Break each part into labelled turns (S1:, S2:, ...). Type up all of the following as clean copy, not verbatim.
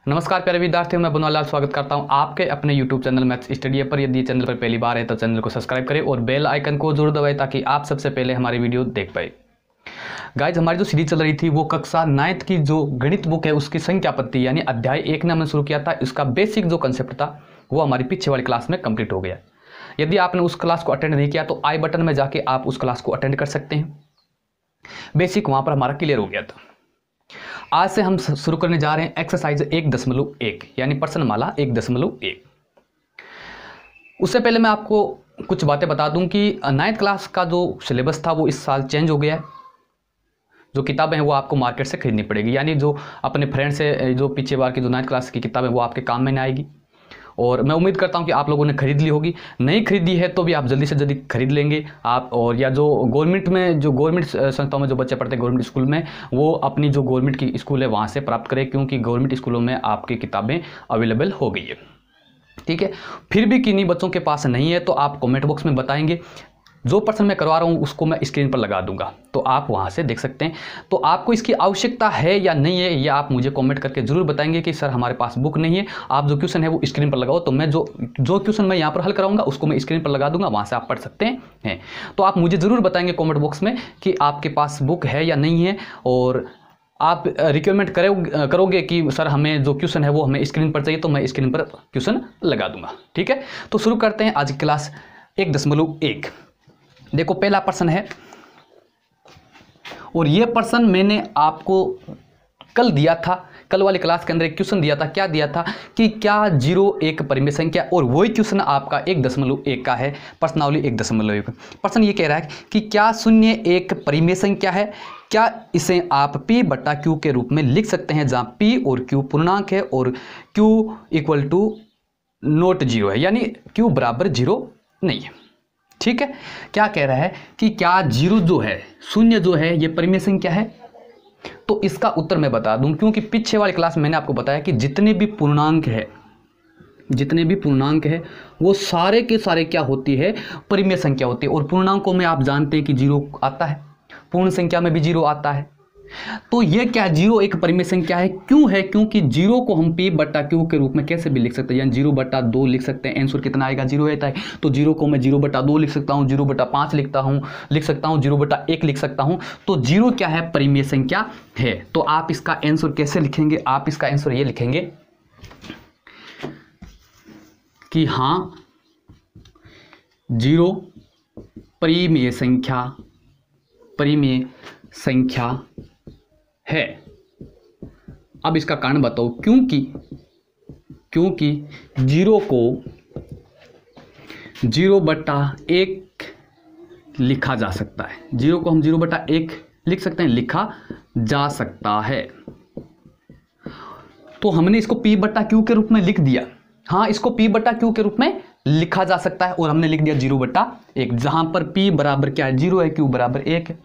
S1: नमस्कार प्यारे विद्यार्थियों, मैं बनवालाल स्वागत करता हूं आपके अपने YouTube चैनल मैथ्स स्टडी पर। यदि चैनल पर पहली बार है तो चैनल को सब्सक्राइब करें और बेल आइकन को जरूर दबाएं ताकि आप सबसे पहले हमारी वीडियो देख पाए। गाइज, हमारी जो सीरीज चल रही थी वो कक्षा 9th की जो गणित बुक है उसकी संख्या पत्ती यानी अध्याय 1 ने हमने शुरू किया था। इसका बेसिक जो कंसेप्ट था वो हमारी पीछे वाली क्लास में कंप्लीट हो गया। यदि आपने उस क्लास को अटेंड नहीं किया तो आई बटन में जाके आप उस क्लास को अटेंड कर सकते हैं। बेसिक वहां पर हमारा क्लियर हो गया था। आज से हम शुरू करने जा रहे हैं एक्सरसाइज 1.1 यानी प्रश्नमाला 1.1। उससे पहले मैं आपको कुछ बातें बता दूं कि 9th क्लास का जो सिलेबस था वो इस साल चेंज हो गया है। जो किताबें हैं वो आपको मार्केट से खरीदनी पड़ेगी, यानी जो अपने फ्रेंड से जो पीछे बार की जो 9th क्लास की किताबें वो आपके काम में नहीं आएगी। और मैं उम्मीद करता हूं कि आप लोगों ने खरीद ली होगी। नहीं खरीदी है तो भी आप जल्दी से जल्दी खरीद लेंगे आप। और या जो गवर्नमेंट संस्थाओं में जो बच्चे पढ़ते हैं गवर्नमेंट स्कूल में, वो अपनी जो गवर्नमेंट की स्कूल है वहाँ से प्राप्त करें, क्योंकि गवर्नमेंट स्कूलों में आपकी किताबें अवेलेबल हो गई है। ठीक है, फिर भी किन्हीं बच्चों के पास नहीं है तो आप कमेंट बॉक्स में बताएंगे। जो प्रश्न मैं करवा रहा हूँ उसको मैं स्क्रीन पर लगा दूंगा तो आप वहाँ से देख सकते हैं। तो आपको इसकी आवश्यकता है या नहीं है ये आप मुझे कमेंट करके ज़रूर बताएंगे कि सर हमारे पास बुक नहीं है, आप जो क्वेश्चन है वो स्क्रीन पर लगाओ। तो मैं जो क्वेश्चन मैं यहाँ पर हल कराऊंगा उसको मैं स्क्रीन पर लगा दूंगा, वहाँ से आप पढ़ सकते हैं। तो आप मुझे ज़रूर बताएंगे कॉमेंट बॉक्स में कि आपके पास बुक है या नहीं है, और आप रिक्वायरमेंट करोगे कि सर हमें जो क्वेश्चन है वो हमें स्क्रीन पर चाहिए, तो मैं स्क्रीन पर क्वेश्चन लगा दूंगा। ठीक है, तो शुरू करते हैं आज की क्लास 1.1। देखो, पहला प्रश्न है और ये प्रश्न मैंने आपको कल दिया था। कल वाली क्लास के अंदर एक क्वेश्चन दिया था। क्या दिया था कि क्या 0 एक परिमेय संख्या, और वही क्वेश्चन आपका 1.1 का है, प्रश्नावली 1.1। प्रश्न ये कह रहा है कि क्या 0 एक परिमेय संख्या है, क्या इसे आप P/Q के रूप में लिख सकते हैं, जहाँ P और Q पूर्णांक है और Q = 0 है, यानी Q बराबर 0 नहीं है। ठीक है, क्या कह रहा है कि क्या 0 जो है, 0 जो है ये परिमेय संख्या है। तो इसका उत्तर मैं बता दूं, क्योंकि पीछे वाली क्लास में मैंने आपको बताया कि जितने भी पूर्णांक है वो सारे के सारे क्या होती है, परिमेय संख्या होती है। और पूर्णांकों में आप जानते हैं कि 0 आता है, पूर्ण संख्या में भी 0 आता है। तो ये क्या 0 एक परिमेय संख्या है, क्यों है? क्योंकि 0 को हम P/Q के रूप में कैसे भी लिख सकते हैं, यानी 0/2 लिख सकते हैं। आंसर कितना आएगा, 0 आता है। तो 0 को मैं 0/2 लिख सकता हूँ, 0/5 लिख सकता हूँ, 0/1 लिख सकता हूँ। तो 0 क्या है, परिमेय संख्या है। तो आप इसका आंसर कैसे लिखेंगे? आप इसका आंसर ये लिखेंगे कि हाँ 0 परिमेय संख्या है। अब इसका कारण बताओ। क्योंकि 0 को 0/1 लिखा जा सकता है। 0 को हम 0/1 लिख सकते हैं, लिखा जा सकता है। तो हमने इसको P/Q के रूप में लिख दिया। हाँ, इसको P/Q के रूप में लिखा जा सकता है और हमने लिख दिया 0/1, जहां पर P बराबर क्या है, 0 है, Q बराबर 1 है।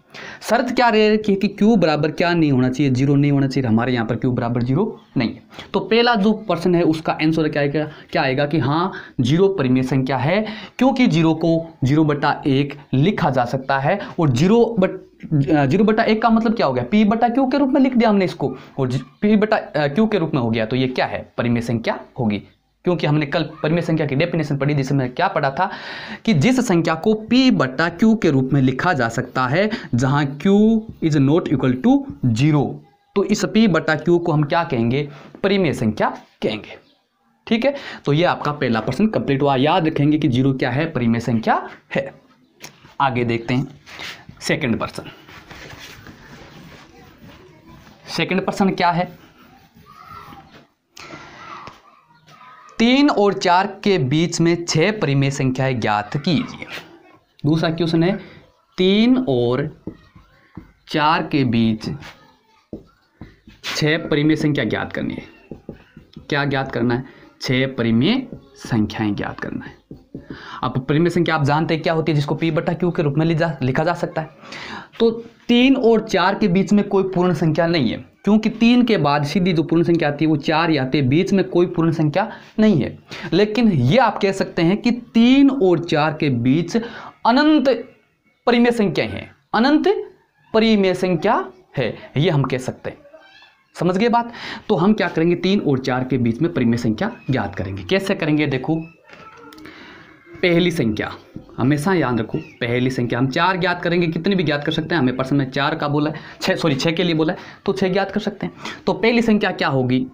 S1: शर्त क्या रह रही है कि Q बराबर क्या नहीं होना चाहिए, 0 नहीं होना चाहिए। हमारे यहाँ पर Q बराबर 0 नहीं है। तो पहला जो प्रश्न है उसका आंसर क्या आएगा कि हाँ 0 परिमेय संख्या है, क्योंकि 0 को 0/1 लिखा जा सकता है। और 0/1 का मतलब क्या हो गया, P/Q के रूप में लिख दिया हमने इसको, और P/Q के रूप में हो गया। तो ये क्या है, परिमेय संख्या होगी। क्योंकि हमने कल परिमेय संख्या की डेफिनेशन पढ़ी, जिसमें क्या पढ़ा था कि जिस संख्या को P/Q के रूप में लिखा जा सकता है जहां Q = 0, तो इस P/Q को हम क्या कहेंगे, परिमेय संख्या कहेंगे। ठीक है, तो ये आपका पहला प्रश्न कंप्लीट हुआ। याद रखेंगे कि 0 क्या है, परिमेय संख्या है। आगे देखते हैं सेकंड प्रश्न। सेकंड प्रश्न क्या है, 3 और 4 के बीच में 6 परिमेय संख्याएं ज्ञात कीजिए। दूसरा क्वेश्चन है 3 और 4 के बीच 6 परिमेय संख्या ज्ञात करनी है। क्या ज्ञात करना है, 6 परिमेय संख्याएं ज्ञात करना है। अब परिमेय संख्या आप जानते हैं क्या होती है, जिसको P/Q के रूप में लिखा जा सकता है। तो 3 और 4 के बीच में कोई पूर्ण संख्या नहीं है, क्योंकि 3 के बाद सीधी जो पूर्ण संख्या आती है वो 4 ही आती है, बीच में कोई पूर्ण संख्या नहीं है। लेकिन ये आप कह सकते हैं कि 3 और 4 के बीच अनंत परिमेय संख्याएं हैं, अनंत परिमेय संख्या है, ये हम कह सकते हैं। समझ गए बात। तो हम क्या करेंगे, 3 और 4 के बीच में परिमेय संख्या ज्ञात करेंगे। कैसे करेंगे, देखो पहली संख्या हमेशा याद रखो, पहली संख्या हम 4 ज्ञात करेंगे, कितनी भी ज्ञात कर सकते हैं। हमें प्रश्न में 4 का बोला है, 6 के लिए बोला है, तो 6 ज्ञात कर सकते हैं। तो पहली संख्या क्या होगी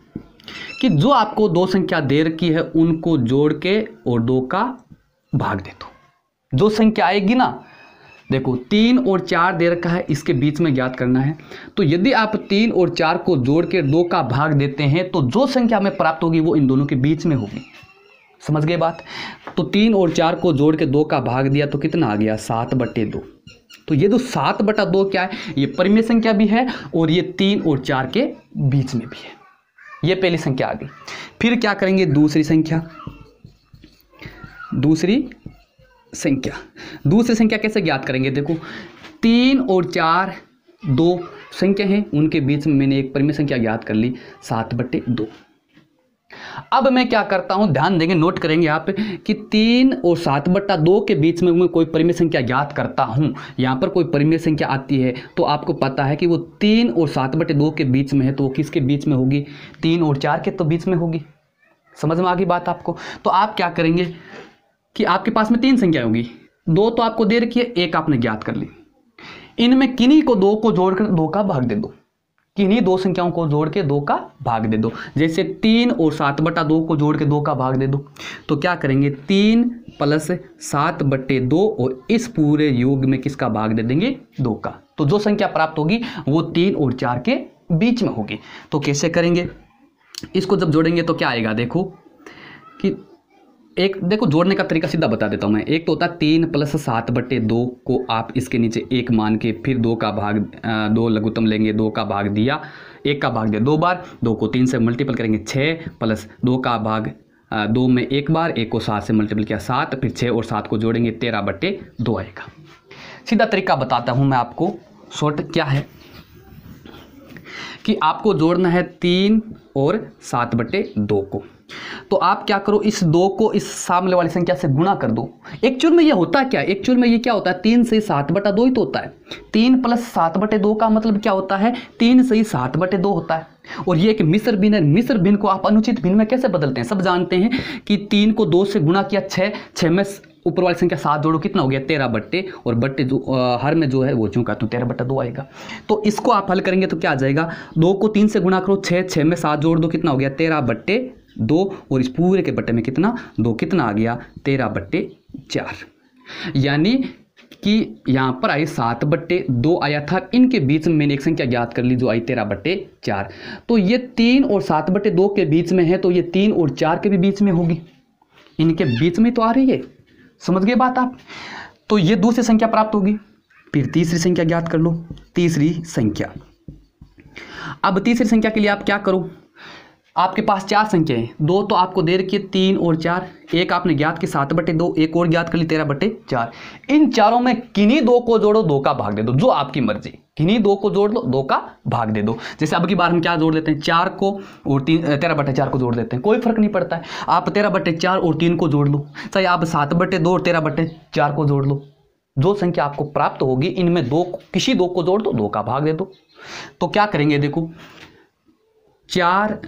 S1: कि जो आपको 2 संख्या दे रखी है उनको जोड़ के और 2 का भाग दे दो। जो संख्या आएगी ना, देखो 3 और 4 दे रखा है, इसके बीच में ज्ञात करना है। तो यदि आप 3 और 4 को जोड़ के 2 का भाग देते हैं तो जो संख्या हमें प्राप्त होगी वो इन दोनों के बीच में होगी। समझ गए बात। तो 3 और 4 को जोड़ के 2 का भाग दिया तो कितना आ गया, 7/2। तो ये जो 7/2 क्या है, ये परिमेय संख्या भी है और ये 3 और 4 के बीच में भी है। ये पहली संख्या आ गई। फिर क्या करेंगे, दूसरी संख्या। दूसरी संख्या कैसे ज्ञात करेंगे, देखो 3 और 4 2 संख्या हैं, उनके बीच में मैंने एक परिमेय संख्या ज्ञात कर ली, 7/2। अब मैं क्या करता हूं, ध्यान देंगे, नोट करेंगे आप कि 3 और 7/2 के बीच में मैं कोई परिमेय संख्या ज्ञात करता हूं। यहां पर कोई परिमेय संख्या आती है तो आपको पता है कि वो 3 और 7/2 के बीच में है, तो वो किसके बीच में होगी, 3 और 4 के तो बीच में होगी। समझ में आ गई बात आपको। तो आप क्या करेंगे कि आपके पास में 3 संख्या होगी, 2 तो आपको दे रखी है, 1 आपने ज्ञात कर ली। इनमें किन्हीं को 2 को जोड़कर 2 का भाग दे दो, किन्हीं 2 संख्याओं को जोड़ के 2 का भाग दे दो। जैसे 3 और 7/2 को जोड़ के 2 का भाग दे दो, तो क्या करेंगे, 3 + 7/2 और इस पूरे योग में किसका भाग दे देंगे, 2 का। तो जो संख्या प्राप्त होगी वो 3 और 4 के बीच में होगी। तो कैसे करेंगे, इसको जब जोड़ेंगे तो क्या आएगा, देखो कि देखो जोड़ने का तरीका सीधा बता देता हूं मैं। एक तो होता है 3 + 7/2 को आप इसके नीचे 1 मान के फिर 2 का भाग 2 लघुत्तम लेंगे, 2 का भाग दिया, 1 का भाग दिया 2 बार, 2 को 3 से मल्टीपल करेंगे 6 + 2 का भाग 2 में 1 बार, 1 को 7 से मल्टीपल किया 7, फिर 6 और 7 को जोड़ेंगे 13/2 आएगा। सीधा तरीका बताता हूं मैं आपको, शॉर्ट क्या है कि आपको जोड़ना है 3 और 7/2 को। तो आप क्या करो, इस 2 को इस सामने वाली संख्या से गुणा कर दो। एक्चुअल में ये होता क्या है, एक्चुअल में ये क्या होता है, 3 से 7/2 ही तो होता है। 3 + 7/2 का मतलब क्या होता है, 3 से 7/2 होता है। और ये एक मिश्र भिन्न है। मिश्र भिन्न को आप अनुचित भिन्न में कैसे बदलते हैं, सब जानते हैं कि 3 को 2 से गुणा किया 6 में ऊपर वाली संख्या 7 जोड़ो, कितना हो गया, 13/, और बट्टे जो हर में जो है वो चूंका तो 13/2 आएगा। तो इसको आप हल करेंगे तो क्या आ जाएगा, 2 को 3 से गुणा करो, 6 में 7 जोड़ दो, कितना हो गया, 13/2, और इस पूरे के बट्टे में कितना, 2, कितना आ गया, 13/4। यानी कि यहाँ पर आई 7/2 आया था, इनके बीच में मैंने एक संख्या ज्ञात कर ली जो आई 13/4। तो ये 3 और 7/2 के बीच में है, तो ये 3 और 4 के भी बीच में होगी, इनके बीच में तो आ रही है। समझ गए बात आप। तो ये दूसरी संख्या प्राप्त होगी। फिर तीसरी संख्या ज्ञात कर लो। तीसरी संख्या, अब तीसरी संख्या के लिए आप क्या करो, आपके पास 4 संख्या है, 2 तो आपको दे रखी है, 3 और 4, एक आपने ज्ञात की 7/2, एक और ज्ञात कर ली 13/4। इन चारों में किन्हीं 2 को जोड़ो, 2 का भाग दे दो, जो आपकी मर्जी, किन्हीं 2 को जोड़ लो, 2 का भाग दे दो। जैसे अब की बार हम क्या जोड़ लेते हैं, 4 को और 13/4 को जोड़ लेते हैं, कोई फर्क नहीं पड़ता है। आप 13/4 और 3 को जोड़ लो, चाहे आप 7/2 और 13/4 को जोड़ लो, जो संख्या आपको प्राप्त होगी इनमें किसी 2 को जोड़ दो, 2 का भाग दे दो। तो क्या करेंगे, देखो 4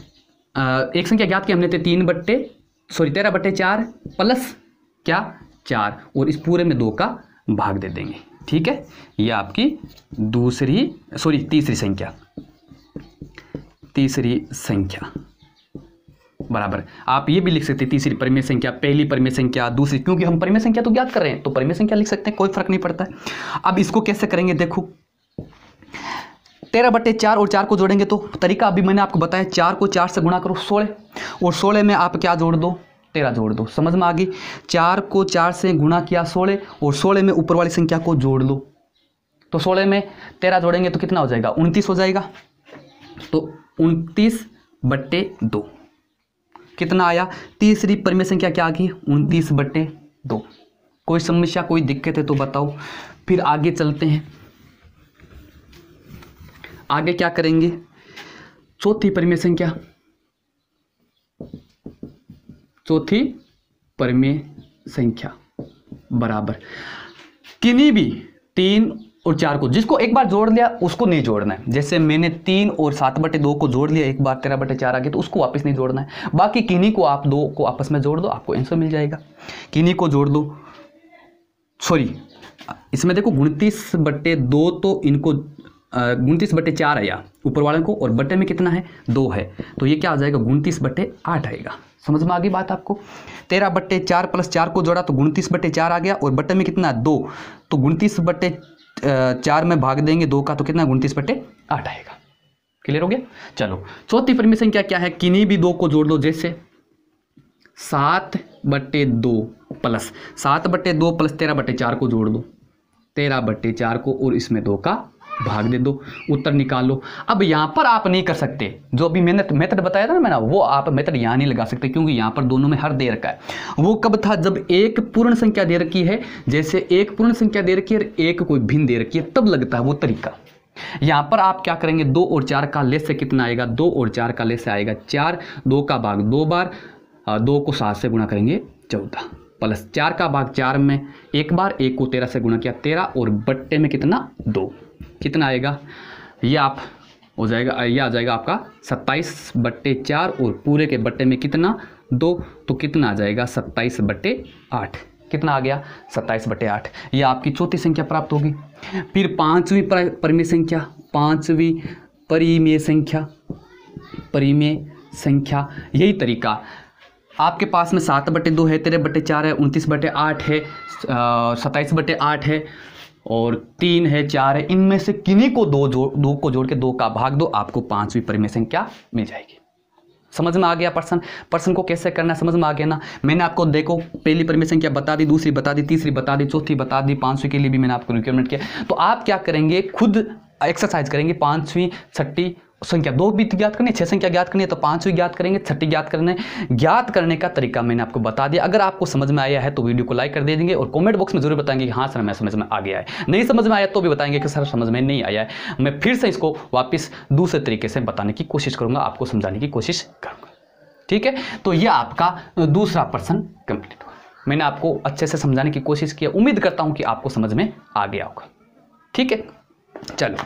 S1: एक संख्या ज्ञात की हमने 13/4 प्लस क्या 4, और इस पूरे में 2 का भाग दे देंगे। ठीक है, ये आपकी तीसरी संख्या बराबर। आप ये भी लिख सकते हैं तीसरी परिमेय संख्या, पहली परिमेय संख्या, दूसरी, क्योंकि हम परिमेय संख्या तो ज्ञात कर रहे हैं तो परिमेय संख्या लिख सकते हैं, कोई फर्क नहीं पड़ता है। अब इसको कैसे करेंगे, देखो 13/4 और 4 को जोड़ेंगे तो तरीका अभी मैंने आपको बताया, 4 को 4 से गुणा करो 16, और 16 में आप क्या जोड़ दो, 13 जोड़ दो। समझ में आ गई। 4 को 4 से गुणा किया 16, और 16 में ऊपर वाली संख्या को जोड़ लो, तो 16 में 13 जोड़ेंगे तो कितना हो जाएगा, 29 हो जाएगा। तो 29/2 कितना आया, तीसरी परिमेय संख्या क्या आ गई, 29/2। कोई समस्या, कोई दिक्कत है तो बताओ। फिर आगे चलते हैं, आगे क्या करेंगे, चौथी परिमेय संख्या। चौथी परिमेय संख्या बराबर किन्हीं भी 3 और 4 को, जिसको एक बार जोड़ लिया उसको नहीं जोड़ना है। जैसे मैंने 3 और 7/2 को जोड़ लिया एक बार, 13/4 आ गया, तो उसको वापस नहीं जोड़ना है। बाकी किन्हीं को आप 2 को आपस में जोड़ दो, आपको आंसर मिल जाएगा। किन्हीं को जोड़ दो, सॉरी इसमें देखो 29/2, तो इनको 29/4 आया ऊपर वाले को, और बटे में कितना है 2 है, तो ये क्या आ जाएगा 29/8 आएगा। समझ में आ गई बात आपको। 13/4 प्लस 4 को जोड़ा तो 29/4 आ गया, और बटे में कितना 2, तो 29/4 में भाग देंगे 2 का, तो कितना 29/8 आएगा। क्लियर हो गया। चलो चौथी परमिशन क्या है, किन्हीं भी 2 को जोड़ दो। जैसे 7/2 प्लस 7/2 प्लस 13/4 को जोड़ दो, 13/4 को, और इसमें 2 का भाग दे दो, उत्तर निकालो। अब यहां पर आप नहीं कर सकते, जो अभी मैंने मेथड बताया था ना मैंने, वो आप मेथड यहां नहीं लगा सकते, क्योंकि यहां पर दोनों में हर दे रखा है। वो कब था, जब एक पूर्ण संख्या दे रखी है, जैसे एक पूर्ण संख्या दे रखी है और एक कोई भिन्न दे रखी है, तब लगता है वो तरीका। यहां पर आप क्या करेंगे, 2 और 4 का लेस से कितना आएगा, 2 और 4 का लेस से आएगा 4, 2 का भाग 2 बार, 2 को 7 से गुणा करेंगे 14, प्लस 4 का भाग 4 में एक बार, 1 को 13 से गुणा किया 13, और बट्टे में कितना 2, कितना आएगा, ये आप हो जाएगा, ये आ जाएगा आपका 27/4, और पूरे के बट्टे में कितना 2, तो कितना आ जाएगा 27/8, कितना आ गया 27/8। ये आपकी चौथी संख्या प्राप्त होगी। फिर पांचवी परिमेय संख्या, पांचवी परिमेय संख्या यही तरीका। आपके पास में 7/2 है, 13/4 है, 29/8 है, 27/8 है, और 3 है, 4 है। इनमें से किन्हीं को 2 को जोड़ के 2 का भाग दो, आपको पांचवी परिमेय संख्या मिल जाएगी। समझ में आ गया। पर्सन को कैसे करना है समझ में आ गया ना। मैंने आपको देखो पहली परिमेय संख्या बता दी, दूसरी बता दी, तीसरी बता दी, चौथी बता दी, पांचवी के लिए भी मैंने आपको रिक्वायरमेंट किया। तो आप क्या करेंगे, खुद एक्सरसाइज करेंगे। पांचवी छठी संख्या 2 भी ज्ञात करनी है, 6 संख्या ज्ञात करनी है, तो पांचवी ज्ञात करेंगे, छठी ज्ञात करने का तरीका मैंने आपको बता दिया। अगर आपको समझ में आया है तो वीडियो को लाइक कर दे देंगे, और कमेंट बॉक्स में जरूर बताएंगे कि हाँ सर मैं समझ में आ गया है। नहीं समझ में आया तो भी बताएंगे कि सर समझ में नहीं आया है। मैं फिर से इसको वापस दूसरे तरीके से बताने की कोशिश करूंगा, आपको समझाने की कोशिश करूंगा। ठीक है, तो यह आपका दूसरा पर्सन कंप्लीट हुआ। मैंने आपको अच्छे से समझाने की कोशिश की, उम्मीद करता हूं कि आपको समझ में आ गया होगा। ठीक है, चलो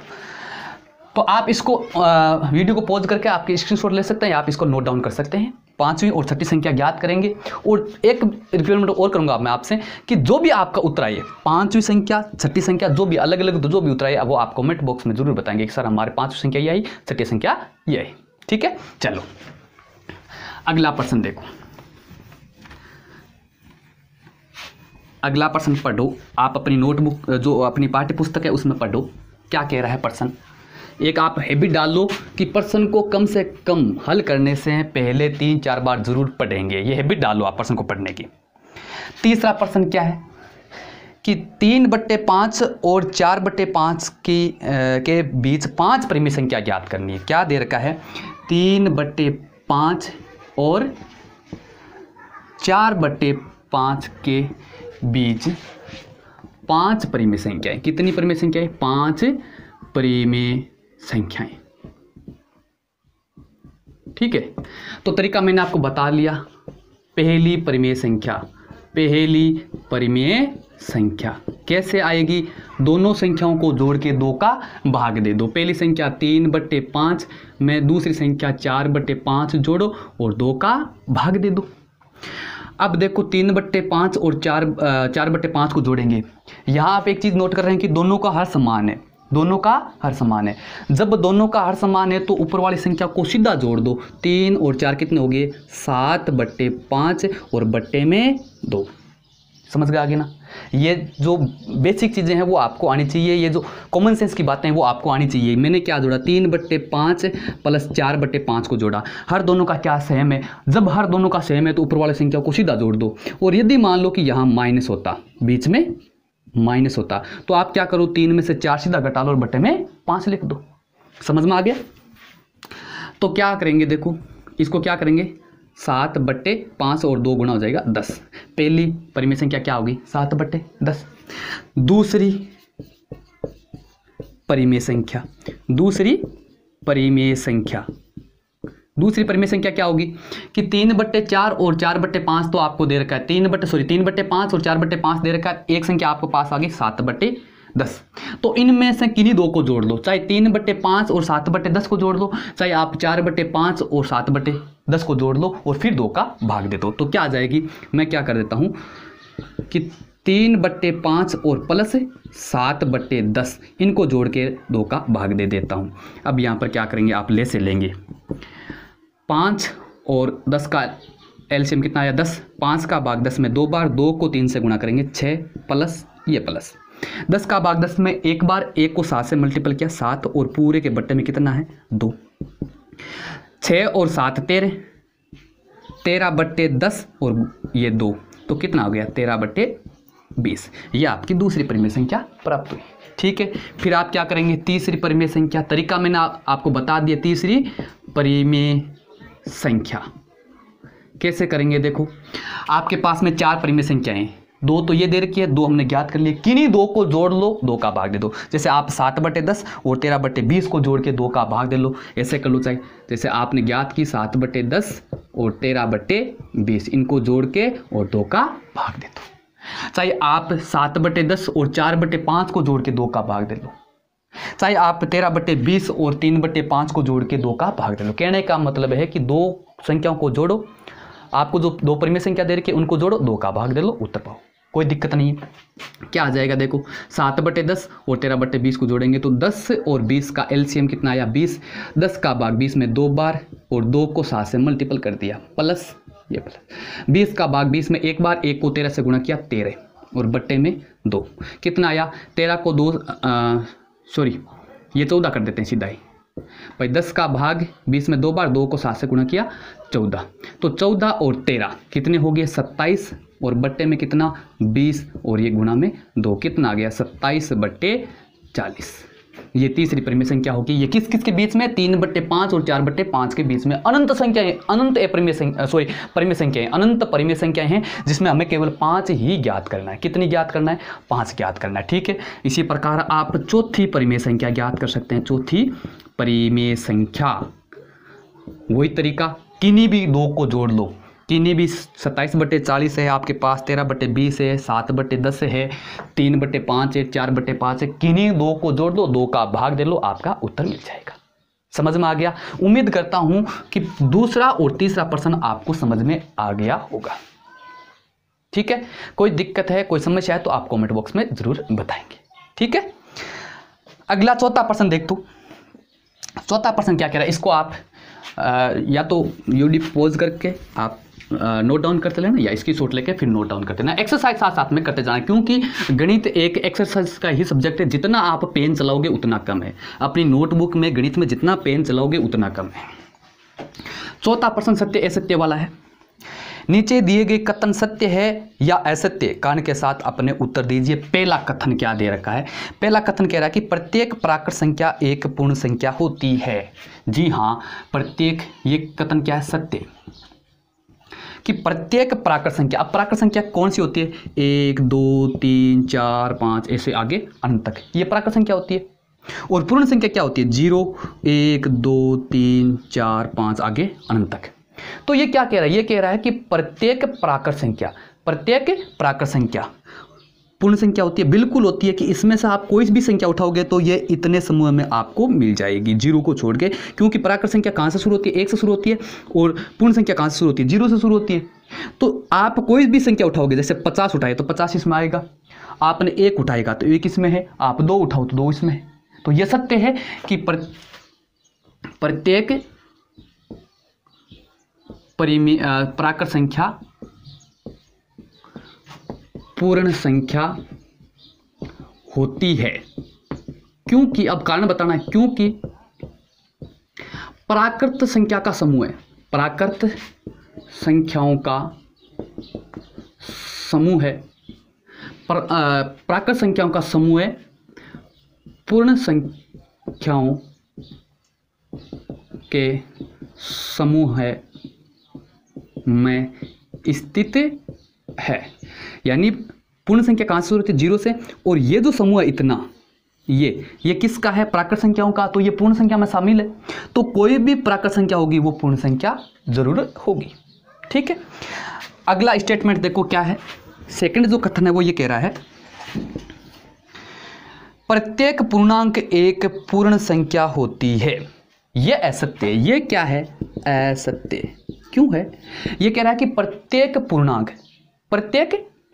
S1: तो आप इसको वीडियो को पॉज करके आपके स्क्रीनशॉट ले सकते हैं, या आप इसको नोट डाउन कर सकते हैं। पांचवी और छठी संख्या ज्ञात करेंगे, और एक रिक्वायरमेंट और करूंगा मैं आपसे कि जो भी आपका उत्तर आए, पांचवी संख्या छठी संख्या जो भी अलग अलग जो भी उत्तर आए, वो आप कमेंट बॉक्स में जरूर बताएंगे कि सर हमारे पांचवी संख्या ये आई, छठी संख्या ये आई। ठीक है, चलो अगला प्रश्न देखो। अगला प्रश्न पढ़ो, आप अपनी नोटबुक जो अपनी पाठ्य पुस्तक है उसमें पढ़ो क्या कह रहा है प्रश्न। एक आप हैबिट डाल लो कि प्रश्न को कम से कम हल करने से पहले 3-4 बार जरूर पढ़ेंगे। ये हैबिट डालो आप प्रश्न को पढ़ने की। तीसरा प्रश्न क्या है कि 3/5 और 4/5 के बीच 5 परिमेय संख्या ज्ञात करनी है। क्या दे रखा है, 3/5 और 4/5 के बीच 5 परिमेय संख्याएं। कितनी परिमेय संख्याएं, 5 परिमेय संख्याएं। ठीक है, तो तरीका मैंने आपको बता लिया। पहली परिमेय संख्या कैसे आएगी, दोनों संख्याओं को जोड़ के 2 का भाग दे दो। पहली संख्या 3/5 में दूसरी संख्या 4/5 जोड़ो और 2 का भाग दे दो। अब देखो 3/5 और 4/5 को जोड़ेंगे। यहाँ आप एक चीज नोट कर रहे हैं कि दोनों का हर समान है, दोनों का हर समान है। जब दोनों का हर समान है तो ऊपर वाली संख्या को सीधा जोड़ दो। 3 और 4 कितने हो गए, 7/5 और बट्टे में 2। समझ गए आगे ना। ये जो बेसिक चीज़ें हैं वो आपको आनी चाहिए, ये जो कॉमन सेंस की बातें हैं वो आपको आनी चाहिए। मैंने क्या जोड़ा, 3/5 प्लस 4/5 को जोड़ा। हर दोनों का क्या सेम है, जब हर दोनों का सेम है तो ऊपर वाली संख्या को सीधा जोड़ दो। और यदि मान लो कि यहाँ माइनस होता, बीच में माइनस होता, तो आप क्या करो, 3 में से 4 सीधा घटा लो और बट्टे में 5 लिख दो। समझ में आ गया। तो क्या करेंगे, देखो इसको क्या करेंगे, 7/5 और 2 गुना हो जाएगा 10। पहली परिमेय संख्या क्या होगी, 7/10। दूसरी परिमेय संख्या क्या होगी कि 3/4 और 4/5 तो आपको दे रखा है, 3/5 और 4/5 दे रखा है। एक संख्या आपको पास आ गई 7/10। 10। तो इनमें से किन्हीं दो को जोड़ लो, चाहे 3/5 और 7/10 को जोड़ लो, चाहे आप 4/5 और 7/10 को जोड़ लो और फिर 2 का भाग दे दो। तो क्या आ जाएगी, मैं क्या कर देता हूँ कि 3/5 और प्लस 7/10 इनको जोड़ के 2 का भाग दे देता हूँ। अब यहाँ पर क्या करेंगे, आप ले से लेंगे 5 और 10 का एलसीएम कितना आया 10, 5 का भाग 10 में 2 बार, 2 को 3 से गुणा करेंगे 6 प्लस ये प्लस 10 का भाग 10 में एक बार, 1 को 7 से मल्टीपल किया 7 और पूरे के बट्टे में कितना है 2, 6 और 7 13, 13/10 और ये 2 तो कितना हो गया 13/20। ये आपकी दूसरी परिमेय संख्या प्राप्त हुई। ठीक है, फिर आप क्या करेंगे, तीसरी परिमेय संख्या। तरीका मैंने आपको बता दिया, तीसरी परिमेय संख्या कैसे करेंगे। देखो आपके पास में 4 परिमेय संख्याएं हैं, 2 तो ये दे रखी है, 2 हमने ज्ञात कर लिए, किन्हीं 2 को जोड़ लो, 2 का भाग दे दो। जैसे आप 7/10 और 13/20 को जोड़ के 2 का भाग दे लो, ऐसे कर लो। चाहे जैसे आपने ज्ञात की 7/10 और 13/20 इनको जोड़ के और 2 का भाग दे दो। चाहे आप 7/10 और 4/5 को जोड़ के 2 का भाग दे लो, चाहे आप 13/20 और 3/5 को जोड़ के 2 का भाग दे लो। कहने का मतलब है कि 2 संख्याओं को जोड़ो, आपको जो 2 परिमेय संख्या दे रखी है उनको जोड़ो, 2 का भाग दे लो, उत्तर पाओ, कोई दिक्कत नहीं है। क्या आ जाएगा, देखो 7/10 और 13/20 को जोड़ेंगे तो 10 और 20 का एलसीएम कितना आया 20, 10 का भाग 20 में 2 बार और 2 को 7 से मल्टीपल कर दिया प्लस ये प्लस, 20 का भाग 20 में एक बार, 1 को 13 से गुणा किया 13 और बट्टे में 2 कितना आया 13 को 2 सॉरी ये 14 कर देते हैं सीधा ही भाई। 10 का भाग 20 में 2 बार, 2 को 7 से गुणा किया 14, तो 14 और 13 कितने हो गए 27 और बट्टे में कितना 20 और ये गुणा में 2 कितना आ गया 27/40। ये तीसरी परिमेय संख्या होगी। ये किस किस के बीच में 3/5 और 4/5 के बीच में अनंत संख्याएं, अनंत परिमेय संख्या परिमेय संख्याएं, अनंत परिमेय संख्याएं हैं जिसमें हमें केवल 5 ही ज्ञात करना है। कितनी ज्ञात करना है 5 ज्ञात करना है। ठीक है, इसी प्रकार आप चौथी परिमेय संख्या ज्ञात कर सकते हैं। चौथी परिमेय संख्या वही तरीका, किन्हीं भी 2 को जोड़ लो, किन्हीं भी 27/40 है आपके पास, 13/20 है, 7/10 है, 3/5 है, 4/5 है, किन्हीं 2 को जोड़ दो, 2 का भाग दे लो, आपका उत्तर मिल जाएगा। समझ में आ गया। उम्मीद करता हूं कि दूसरा और तीसरा प्रश्न आपको समझ में आ गया होगा। ठीक है, कोई दिक्कत है, कोई समस्या है तो आप कमेंट बॉक्स में जरूर बताएंगे। ठीक है, अगला चौथा प्रश्न देख तू। चौथा प्रश्न क्या कह रहा है, इसको आप या तो वीडियो पॉज करके आप नोट डाउन करते लेना या इसकी शॉट लेके फिर नोट डाउन करते लेना। एक्सरसाइज साथ साथ में करते जाना, क्योंकि गणित एक एक्सरसाइज का ही सब्जेक्ट है। जितना आप पेन चलाओगे उतना कम है। अपनी नोटबुक में गणित में जितना पेन चलाओगे उतना कम है। चौथा प्रश्न सत्य असत्य वाला है। नीचे दिए गए कथन सत्य है या असत्य, कारण के साथ अपने उत्तर दीजिए। पहला कथन क्या दे रखा है, पहला कथन कह रहा है कि प्रत्येक प्राकृत संख्या एक पूर्ण संख्या होती है। जी हाँ, प्रत्येक, ये कथन क्या है सत्य, कि प्रत्येक प्राकृत संख्या, अब प्राकृत संख्या कौन सी होती है 1 2 3 4 5 ऐसे आगे अनंत तक, ये प्राकृत संख्या होती है। और पूर्ण संख्या क्या होती है 0 1 2 3 4 5 आगे अनंत तक। तो ये क्या कह रहा है, ये कह रहा है कि प्रत्येक प्राकृत संख्या, प्रत्येक प्राकृत संख्या पूर्ण संख्या होती है, बिल्कुल होती है, कि इसमें से आप कोई भी संख्या उठाओगे तो ये इतने समूह में आपको मिल जाएगी 0 को छोड़ के। क्योंकि प्राकृत संख्या कहाँ से शुरू होती है 1 से शुरू होती है और पूर्ण संख्या कहाँ से शुरू होती है 0 से शुरू होती है। तो आप कोई भी संख्या उठाओगे, जैसे 50 उठाए तो 50 इसमें आएगा, आपने 1 उठाएगा तो 1 इसमें है, आप 2 उठाओ तो 2 इसमें है। तो यह सत्य है कि प्रत्येक प्राकृत संख्या पूर्ण संख्या होती है। क्योंकि अब कारण बताना है, क्योंकि प्राकृत संख्या का समूह है, प्राकृत संख्याओं का समूह है, प्राकृत संख्याओं का समूह है, पूर्ण संख्याओं के समूह है में स्थित है। यानी पूर्ण संख्या कहाँ से शुरू होती है 0 से, और ये जो समूह है इतना, ये किसका है प्राकृत संख्याओं का, तो ये पूर्ण संख्या में शामिल है। तो कोई भी प्राकृत संख्या होगी वो पूर्ण संख्या जरूर होगी। ठीक है, अगला स्टेटमेंट देखो क्या है। सेकंड जो कथन है वो ये कह रहा है प्रत्येक पूर्णांक एक पूर्ण संख्या होती है। ये असत्य, ये क्या है? असत्य। क्यों है? ये कह रहा है कि प्रत्येक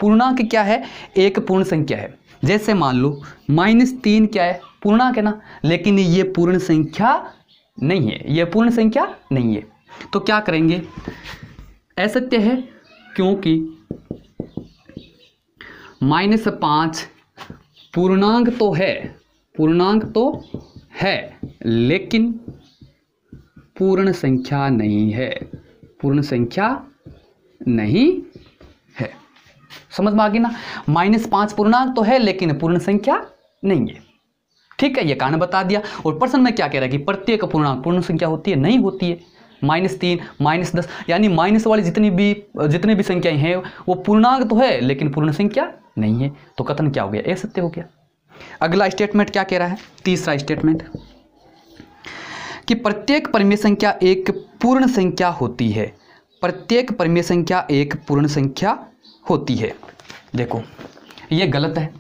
S1: पूर्णांक क्या है? एक पूर्ण संख्या है। जैसे मान लो -3 क्या है? पूर्णांक है ना, लेकिन ये पूर्ण संख्या नहीं है, ये पूर्ण संख्या नहीं है। तो क्या करेंगे? असत्य है क्योंकि -5 पूर्णांक तो है लेकिन पूर्ण संख्या नहीं है, पूर्ण संख्या नहीं है। समझ में आ गई ना? -5 पूर्णांक तो है लेकिन पूर्ण संख्या नहीं है। ठीक है, ये कारण बता दिया। और प्रश्न में क्या कह रहा है कि प्रत्येक पूर्णांक पूर्ण संख्या होती है? नहीं होती है। -3, -10 यानी माइनस वाली जितनी भी संख्याएं हैं वो पूर्णांक तो है लेकिन पूर्ण संख्या नहीं है। तो कथन क्या हो गया? असत्य हो गया। अगला स्टेटमेंट क्या कह रहा है? तीसरा स्टेटमेंट कि प्रत्येक परिमेय संख्या एक पूर्ण संख्या होती है। प्रत्येक परिमेय संख्या एक पूर्ण संख्या होती है। देखो ये गलत है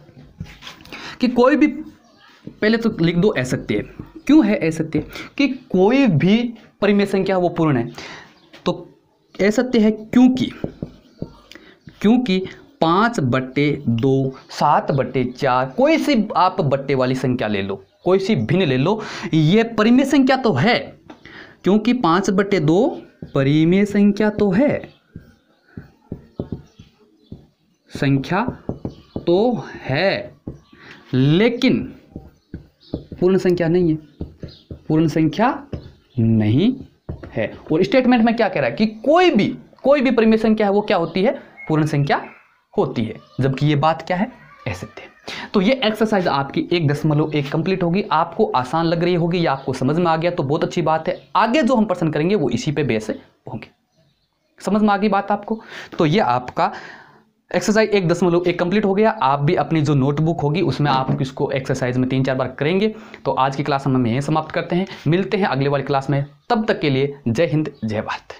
S1: कि कोई भी, पहले तो लिख दो असत्य। क्यों है असत्य? कि कोई भी परिमेय संख्या वो पूर्ण है। तो असत्य है क्योंकि 5/2, 7/4, कोई सी आप बट्टे वाली संख्या ले लो, कोई सी भिन्न ले लो, ये परिमेय संख्या तो है। क्योंकि 5/2 परिमेय संख्या तो है, लेकिन पूर्ण संख्या नहीं है, पूर्ण संख्या नहीं है। और स्टेटमेंट में क्या कह रहा है कि कोई भी परिमेय संख्या है वो क्या होती है? पूर्ण संख्या होती है। जबकि ये बात क्या है? असत्य। तो ये एक्सरसाइज आपकी 1.1 कंप्लीट होगी। आपको आसान लग रही होगी या आपको समझ में आ गया तो बहुत अच्छी बात है। आगे जो हम प्रश्न करेंगे वो इसी पे बेस होंगे। समझ में आ गई बात आपको? तो ये आपका एक्सरसाइज 1.1 कंप्लीट हो गया। आप भी अपनी जो नोटबुक होगी उसमें आप इसको एक्सरसाइज में 3-4 बार करेंगे। तो आज की क्लास हम यहीं समाप्त करते हैं। मिलते हैं अगले वाली क्लास में। तब तक के लिए जय हिंद, जय भारत।